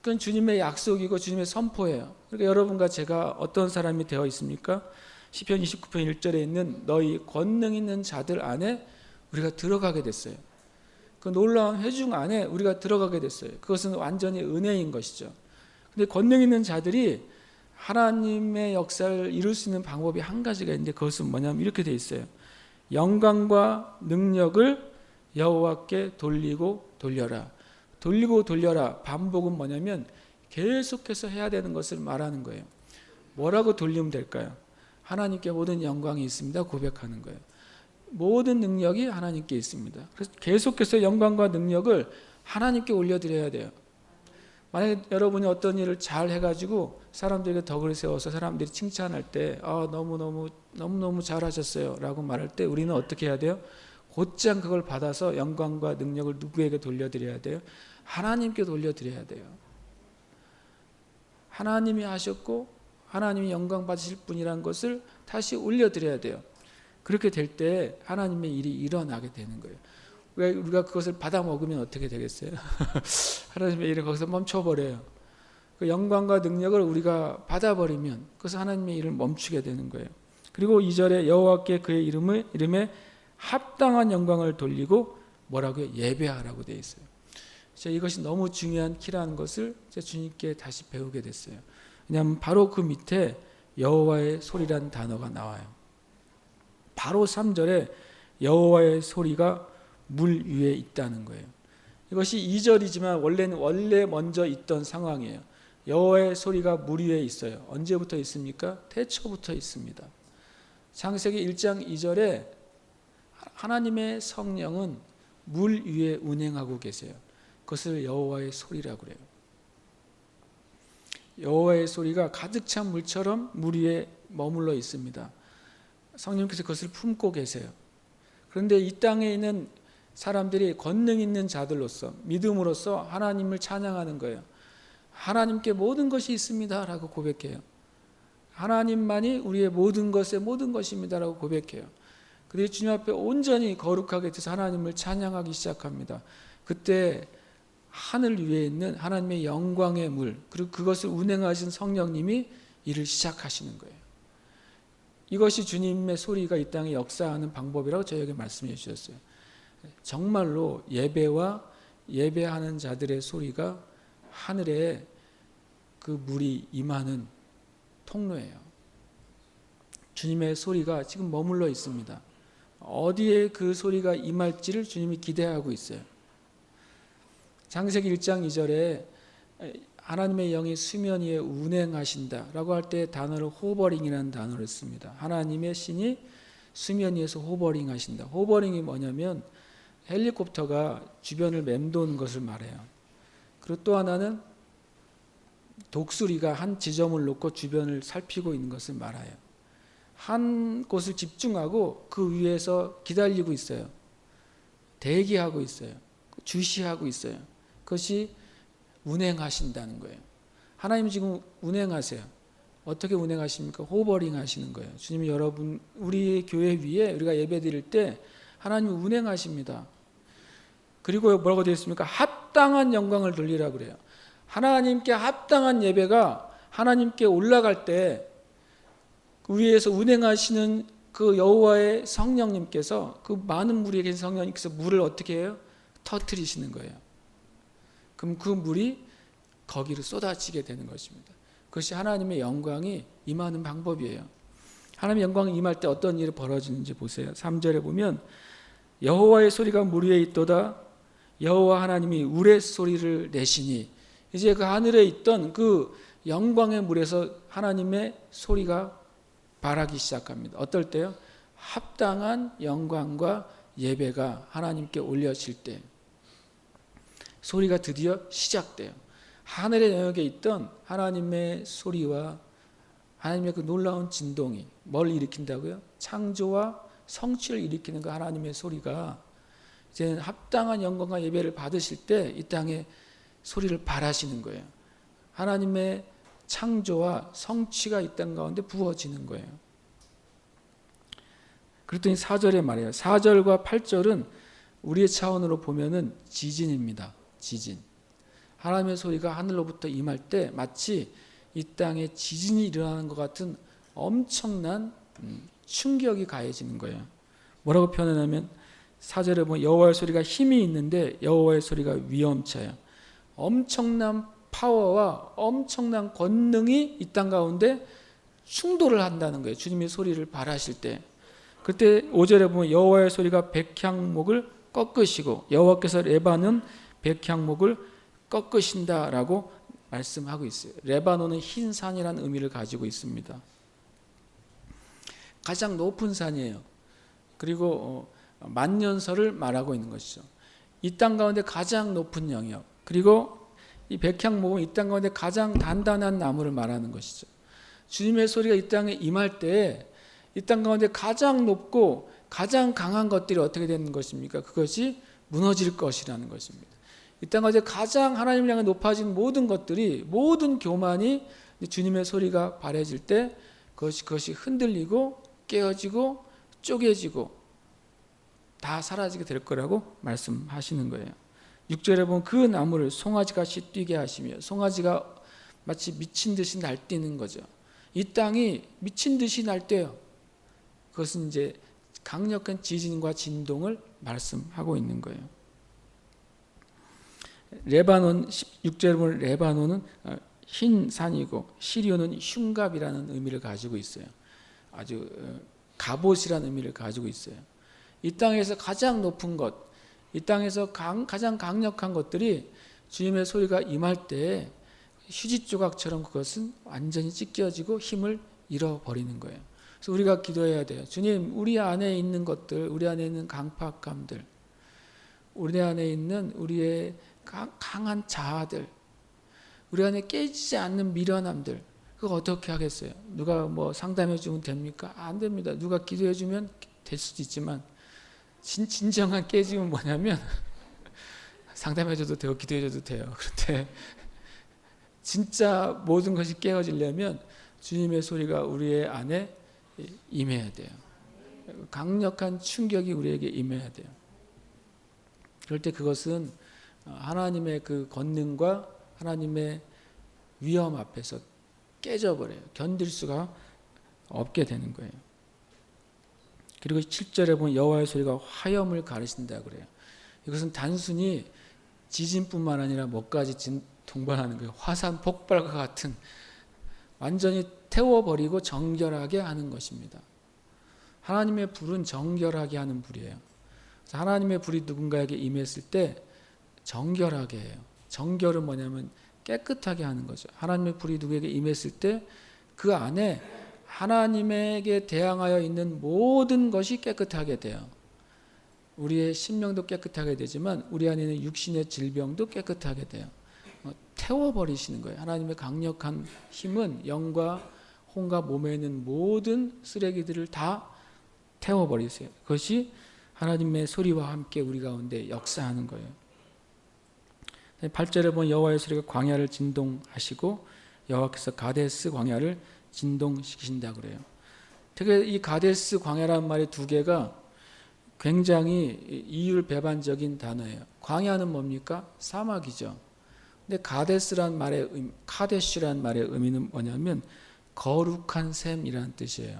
그건 주님의 약속이고 주님의 선포예요. 그러니까 여러분과 제가 어떤 사람이 되어 있습니까? 시편 29편 1절에 있는 너희 권능 있는 자들 안에 우리가 들어가게 됐어요. 그 놀라운 회중 안에 우리가 들어가게 됐어요. 그것은 완전히 은혜인 것이죠. 근데 권능 있는 자들이 하나님의 역사를 이룰 수 있는 방법이 한 가지가 있는데 그것은 뭐냐면 이렇게 되어 있어요. 영광과 능력을 여호와께 돌리고 돌려라. 돌리고 돌려라. 반복은 뭐냐면 계속해서 해야 되는 것을 말하는 거예요. 뭐라고 돌리면 될까요? 하나님께 모든 영광이 있습니다. 고백하는 거예요. 모든 능력이 하나님께 있습니다. 그래서 계속해서 영광과 능력을 하나님께 올려드려야 돼요. 만약에 여러분이 어떤 일을 잘 해가지고 사람들에게 덕을 세워서 사람들이 칭찬할 때 너무너무 잘하셨어요 라고 말할 때 우리는 어떻게 해야 돼요? 곧장 그걸 받아서 영광과 능력을 누구에게 돌려드려야 돼요? 하나님께 돌려드려야 돼요. 하나님이 하셨고 하나님이 영광 받으실 분이라는 것을 다시 올려드려야 돼요. 그렇게 될 때 하나님의 일이 일어나게 되는 거예요. 우리가 그것을 받아 먹으면 어떻게 되겠어요? 하나님의 일을 거기서 멈춰버려요. 그 영광과 능력을 우리가 받아버리면 그것은 하나님의 일을 멈추게 되는 거예요. 그리고 2절에 여호와께 그의 이름에 합당한 영광을 돌리고 뭐라고요? 예배하라고 되어 있어요. 제가 이것이 너무 중요한 키라는 것을 제가 주님께 다시 배우게 됐어요. 왜냐하면 바로 그 밑에 여호와의 소리라는 단어가 나와요. 바로 3절에 여호와의 소리가 물 위에 있다는 거예요. 이것이 2절이지만 원래 먼저 있던 상황이에요. 여호와의 소리가 물 위에 있어요. 언제부터 있습니까? 태초부터 있습니다. 창세기 1장 2절에 하나님의 성령은 물 위에 운행하고 계세요. 그것을 여호와의 소리라고 그래요. 여호와의 소리가 가득 찬 물처럼 물 위에 머물러 있습니다. 성령께서 그것을 품고 계세요. 그런데 이 땅에 있는 사람들이 권능 있는 자들로서 믿음으로써 하나님을 찬양하는 거예요. 하나님께 모든 것이 있습니다 라고 고백해요. 하나님만이 우리의 모든 것의 모든 것입니다 라고 고백해요. 그들이 주님 앞에 온전히 거룩하게 돼서 하나님을 찬양하기 시작합니다. 그때 하늘 위에 있는 하나님의 영광의 물 그리고 그것을 운행하신 성령님이 일을 시작하시는 거예요. 이것이 주님의 소리가 이 땅에 역사하는 방법이라고 저에게 말씀해 주셨어요. 정말로 예배와 예배하는 자들의 소리가 하늘에 그 물이 임하는 통로예요. 주님의 소리가 지금 머물러 있습니다. 어디에 그 소리가 임할지를 주님이 기대하고 있어요. 창세기 1장 2절에 하나님의 영이 수면 위에 운행하신다 라고 할 때 단어를 호버링이라는 단어를 씁니다. 하나님의 신이 수면 위에서 호버링 하신다. 호버링이 뭐냐면 헬리콥터가 주변을 맴도는 것을 말해요. 그리고 또 하나는 독수리가 한 지점을 놓고 주변을 살피고 있는 것을 말해요. 한 곳을 집중하고 그 위에서 기다리고 있어요. 대기하고 있어요. 주시하고 있어요. 그것이 운행하신다는 거예요. 하나님 지금 운행하세요. 어떻게 운행하십니까? 호버링 하시는 거예요. 주님이 여러분 우리 교회 위에 우리가 예배 드릴 때 하나님이 운행하십니다. 그리고 뭐라고 되어 있습니까? 합당한 영광을 돌리라고 그래요. 하나님께 합당한 예배가 하나님께 올라갈 때 그 위에서 운행하시는 그 여호와의 성령님께서 그 많은 물 위에 계신 성령님께서 물을 어떻게 해요? 터뜨리시는 거예요. 그럼 그 물이 거기로 쏟아지게 되는 것입니다. 그것이 하나님의 영광이 임하는 방법이에요. 하나님의 영광이 임할 때 어떤 일이 벌어지는지 보세요. 3절에 보면 여호와의 소리가 물 위에 있도다. 여호와 하나님이 우레소리를 내시니, 이제 그 하늘에 있던 그 영광의 물에서 하나님의 소리가 발하기 시작합니다. 어떨 때요? 합당한 영광과 예배가 하나님께 올려질 때 소리가 드디어 시작돼요. 하늘의 영역에 있던 하나님의 소리와 하나님의 그 놀라운 진동이 뭘 일으킨다고요? 창조와 성취를 일으키는 그 하나님의 소리가 이제는 합당한 영광과 예배를 받으실 때 이 땅에 소리를 발하시는 거예요. 하나님의 창조와 성취가 이 땅 가운데 부어지는 거예요. 그랬더니 4절에 말해요. 4절과 8절은 우리의 차원으로 보면은 지진입니다. 지진. 하나님의 소리가 하늘로부터 임할 때 마치 이 땅에 지진이 일어나는 것 같은 엄청난 충격이 가해지는 거예요. 뭐라고 표현하냐면 4절에 보면 여호와의 소리가 힘이 있는데 여호와의 소리가 위엄차요. 엄청난 파워와 엄청난 권능이 이 땅 가운데 충돌을 한다는 거예요. 주님의 소리를 발하실 때. 그때 5절에 보면 여호와의 소리가 백향목을 꺾으시고 여호와께서 레바논 백향목을 꺾으신다라고 말씀하고 있어요. 레바논은 흰 산이라는 의미를 가지고 있습니다. 가장 높은 산이에요. 그리고 만년설을 말하고 있는 것이죠. 이 땅 가운데 가장 높은 영역, 그리고 이 백향목은 이 땅 가운데 가장 단단한 나무를 말하는 것이죠. 주님의 소리가 이 땅에 임할 때 이 땅 가운데 가장 높고 가장 강한 것들이 어떻게 되는 것입니까? 그것이 무너질 것이라는 것입니다. 이 땅 가운데 가장 하나님을 향해 높아진 모든 것들이, 모든 교만이 주님의 소리가 발해질 때 그것이 흔들리고 깨어지고 쪼개지고 다 사라지게 될 거라고 말씀하시는 거예요. 6절에 보면 그 나무를 송아지같이 뛰게 하시며, 송아지가 마치 미친 듯이 날뛰는 거죠. 이 땅이 미친 듯이 날뛰어요. 그것은 이제 강력한 지진과 진동을 말씀하고 있는 거예요. 레바논 6절에 보면 레바논은 흰 산이고 시리온은 흉갑이라는 의미를 가지고 있어요. 아주 갑옷이라는 의미를 가지고 있어요. 이 땅에서 가장 높은 것, 이 땅에서 가장 강력한 것들이 주님의 소리가 임할 때 휴지 조각처럼 그것은 완전히 찢겨지고 힘을 잃어버리는 거예요. 그래서 우리가 기도해야 돼요. 주님, 우리 안에 있는 것들, 우리 안에 있는 강팍감들, 우리 안에 있는 우리의 강한 자아들, 우리 안에 깨지지 않는 미련함들, 그거 어떻게 하겠어요? 누가 뭐 상담해 주면 됩니까? 안 됩니다. 누가 기도해 주면 될 수도 있지만 진정한 깨짐은 뭐냐면 상담해 줘도 되고 기도해 줘도 돼요. 그런데 진짜 모든 것이 깨어지려면 주님의 소리가 우리의 안에 임해야 돼요. 강력한 충격이 우리에게 임해야 돼요. 그럴 때 그것은 하나님의 그 권능과 하나님의 위험 앞에서 깨져버려요. 견딜 수가 없게 되는 거예요. 그리고 7절에 보면 여호와의 소리가 화염을 가르신다고 그래요. 이것은 단순히 지진뿐만 아니라 뭐까지 동반하는 거예요. 화산 폭발과 같은, 완전히 태워버리고 정결하게 하는 것입니다. 하나님의 불은 정결하게 하는 불이에요. 그래서 하나님의 불이 누군가에게 임했을 때 정결하게 해요. 정결은 뭐냐면 깨끗하게 하는 거죠. 하나님의 불이 누구에게 임했을 때 그 안에 하나님에게 대항하여 있는 모든 것이 깨끗하게 돼요. 우리의 심령도 깨끗하게 되지만 우리 안에 있는 육신의 질병도 깨끗하게 돼요. 태워버리시는 거예요. 하나님의 강력한 힘은 영과 혼과 몸에 있는 모든 쓰레기들을 다 태워버리세요. 그것이 하나님의 소리와 함께 우리 가운데 역사하는 거예요. 8절에 보면 여호와의 소리가 광야를 진동하시고 여호와께서 가데스 광야를 진동시키신다 그래요. 특히 이 가데스 광야라는 말의 두 개가 굉장히 이율배반적인 단어예요. 광야는 뭡니까? 사막이죠. 근데 가데스란 말의 카데슈란 말의 의미는 뭐냐면 거룩한 샘이라는 뜻이에요.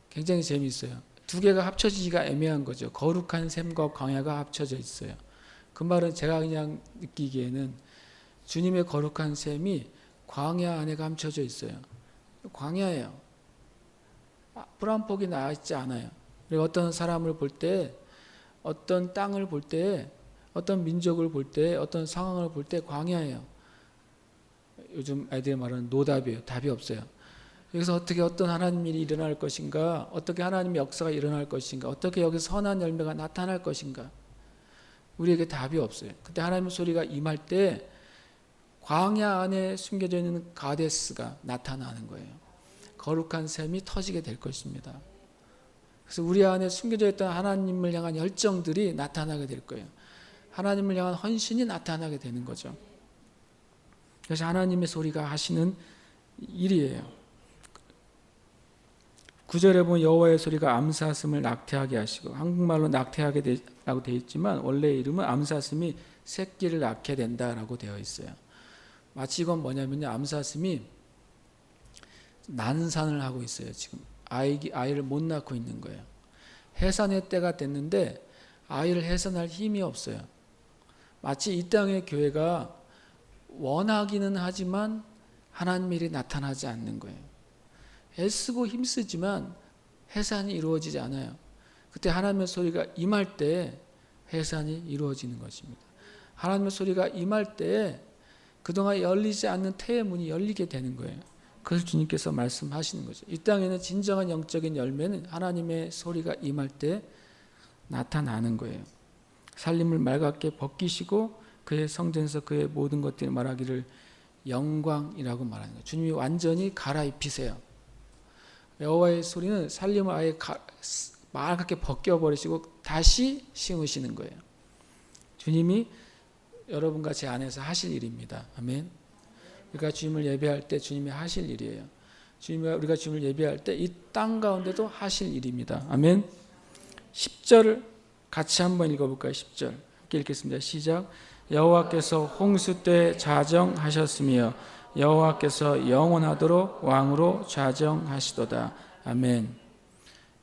굉장히 재미있어요. 두 개가 합쳐지기가 애매한 거죠. 거룩한 샘과 광야가 합쳐져 있어요. 그 말은 제가 그냥 느끼기에는 주님의 거룩한 샘이 광야 안에 감춰져 있어요. 광야예요. 풀 한 폭이 나 있지 않아요. 그리고 어떤 사람을 볼 때, 어떤 땅을 볼 때, 어떤 민족을 볼 때, 어떤 상황을 볼 때 광야예요. 요즘 아이들이 말하는 노답이에요. 답이 없어요. 여기서 어떻게 어떤 하나님 일이 일어날 것인가, 어떻게 하나님의 역사가 일어날 것인가, 어떻게 여기서 선한 열매가 나타날 것인가, 우리에게 답이 없어요. 그때 하나님의 소리가 임할 때 광야 안에 숨겨져 있는 가데스가 나타나는 거예요. 거룩한 샘이 터지게 될 것입니다. 그래서 우리 안에 숨겨져 있던 하나님을 향한 열정들이 나타나게 될 거예요. 하나님을 향한 헌신이 나타나게 되는 거죠. 그래서 하나님의 소리가 하시는 일이에요. 9절에 보면 여호와의 소리가 암사슴을 낙태하게 하시고, 한국말로 낙태하게 라고 되어 있지만 원래 이름은 암사슴이 새끼를 낳게 된다라고 되어 있어요. 마치 이건 뭐냐면요, 암사슴이 난산을 하고 있어요. 지금 아이를 못 낳고 있는 거예요. 해산의 때가 됐는데 아이를 해산할 힘이 없어요. 마치 이 땅의 교회가 원하기는 하지만 하나님의 일이 나타나지 않는 거예요. 애쓰고 힘쓰지만 해산이 이루어지지 않아요. 그때 하나님의 소리가 임할 때 해산이 이루어지는 것입니다. 하나님의 소리가 임할 때 그동안 열리지 않는 태의 문이 열리게 되는 거예요. 그래서 주님께서 말씀하시는 거죠. 이 땅에는 진정한 영적인 열매는 하나님의 소리가 임할 때 나타나는 거예요. 살림을 맑게 벗기시고 그의 성전에서 그의 모든 것들이 말하기를 영광이라고 말하는 거예요. 주님이 완전히 갈아입히세요. 여호와의 소리는 살림을 아예 맑게 벗겨버리시고 다시 심으시는 거예요. 주님이 여러분과 제 안에서 하실 일입니다. 아멘. 그러니까 주님을 예배할 때 주님이 하실 일이에요. 우리가 주님을 예배할 때 이 땅 가운데도 하실 일입니다. 아멘. 10절을 같이 한번 읽어볼까요? 10절 함께 읽겠습니다. 시작. 여호와께서 홍수 때 자정하셨으며 여호와께서 영원하도록 왕으로 좌정하시도다. 아멘.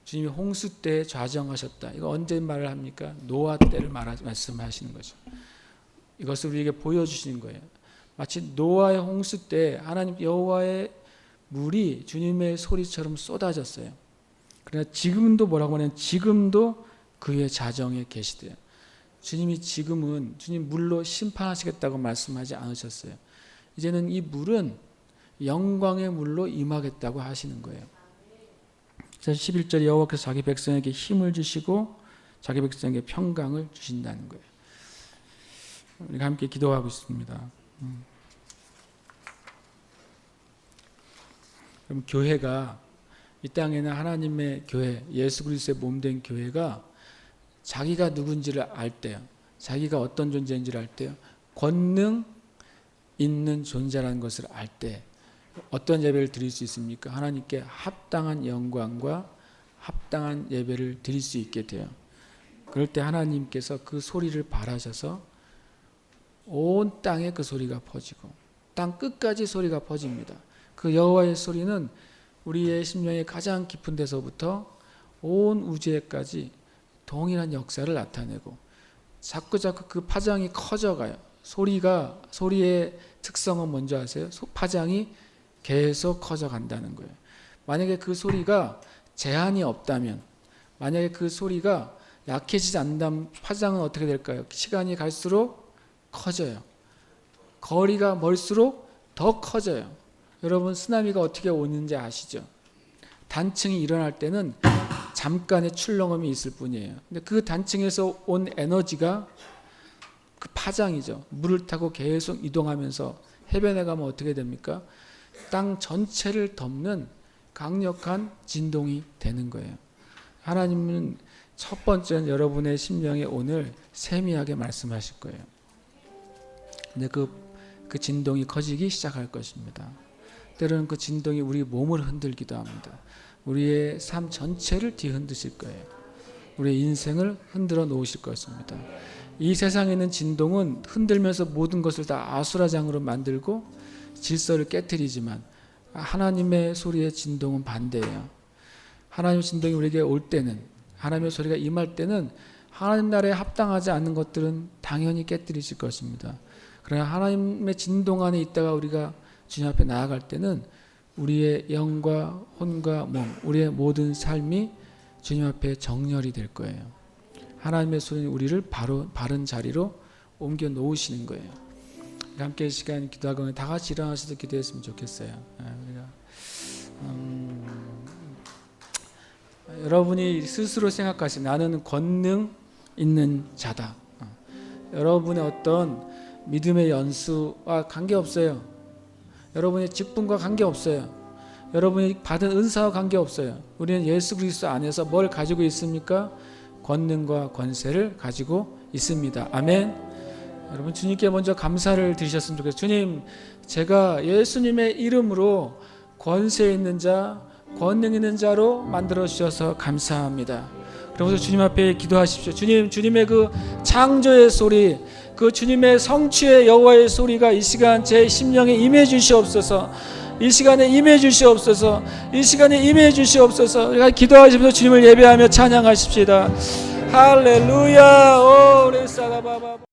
주님이 홍수 때 좌정하셨다. 이거 언제 말을 합니까? 노아 때를 말씀하시는 거죠. 이것을 우리에게 보여주시는 거예요. 마치 노아의 홍수 때 하나님 여호와의 물이 주님의 소리처럼 쏟아졌어요. 그러나 지금도 뭐라고 하냐면 지금도 그의 자정에 계시대요. 주님이 지금은 주님 물로 심판하시겠다고 말씀하지 않으셨어요. 이제는 이 물은 영광의 물로 임하겠다고 하시는 거예요. 그래서 11절에 여호와께서 자기 백성에게 힘을 주시고 자기 백성에게 평강을 주신다는 거예요. 우리가 함께 기도하고 있습니다. 그럼 교회가 이 땅에는 하나님의 교회, 예수 그리스도의 몸된 교회가 자기가 누군지를 알 때요, 자기가 어떤 존재인지를 알 때요, 권능 있는 존재라는 것을 알 때 어떤 예배를 드릴 수 있습니까? 하나님께 합당한 영광과 합당한 예배를 드릴 수 있게 돼요. 그럴 때 하나님께서 그 소리를 바라셔서 온 땅에 그 소리가 퍼지고 땅 끝까지 소리가 퍼집니다. 그 여호와의 소리는 우리의 심령의 가장 깊은 데서부터 온 우주에까지 동일한 역사를 나타내고 자꾸 그 파장이 커져가요. 소리의 특성은 뭔지 아세요? 파장이 계속 커져간다는 거예요. 만약에 그 소리가 제한이 없다면, 만약에 그 소리가 약해지지 않는다면 파장은 어떻게 될까요? 시간이 갈수록 커져요. 거리가 멀수록 더 커져요. 여러분 쓰나미가 어떻게 오는지 아시죠? 단층이 일어날 때는 잠깐의 출렁음이 있을 뿐이에요. 근데 그 단층에서 온 에너지가 그 파장이죠. 물을 타고 계속 이동하면서 해변에 가면 어떻게 됩니까? 땅 전체를 덮는 강력한 진동이 되는 거예요. 하나님은 첫 번째는 여러분의 심령에 오늘 세미하게 말씀하실 거예요. 근데 그 진동이 커지기 시작할 것입니다. 때로는 그 진동이 우리 몸을 흔들기도 합니다. 우리의 삶 전체를 뒤흔드실 거예요. 우리의 인생을 흔들어 놓으실 것입니다. 이 세상에 있는 진동은 흔들면서 모든 것을 다 아수라장으로 만들고 질서를 깨트리지만 하나님의 소리의 진동은 반대예요. 하나님의 진동이 우리에게 올 때는, 하나님의 소리가 임할 때는 하나님 나라에 합당하지 않는 것들은 당연히 깨트리실 것입니다. 그러나 하나님의 진동 안에 있다가 우리가 주님 앞에 나아갈 때는 우리의 영과 혼과 몸, 우리의 모든 삶이 주님 앞에 정렬이 될 거예요. 하나님의 손이 우리를 바른 자리로 옮겨 놓으시는 거예요. 함께 이 시간 기도하고 다 같이 일어나셔서 기도했으면 좋겠어요. 여러분이 스스로 생각하시는 나는 권능 있는 자다. 여러분의 어떤 믿음의 연수와 관계없어요. 여러분의 직분과 관계없어요. 여러분이 받은 은사와 관계없어요. 우리는 예수 그리스도 안에서 뭘 가지고 있습니까? 권능과 권세를 가지고 있습니다. 아멘. 여러분 주님께 먼저 감사를 드리셨으면 좋겠어요. 주님, 제가 예수님의 이름으로 권세 있는 자, 권능 있는 자로 만들어 주셔서 감사합니다. 그러면서 주님 앞에 기도하십시오. 주님, 주님의 그 창조의 소리, 그 주님의 성취의 여호와의 소리가 이 시간 제 심령에 임해 주시옵소서. 이 시간에 임해 주시옵소서. 이 시간에 임해 주시옵소서. 기도하시면서 주님을 예배하며 찬양하십시다. 할렐루야.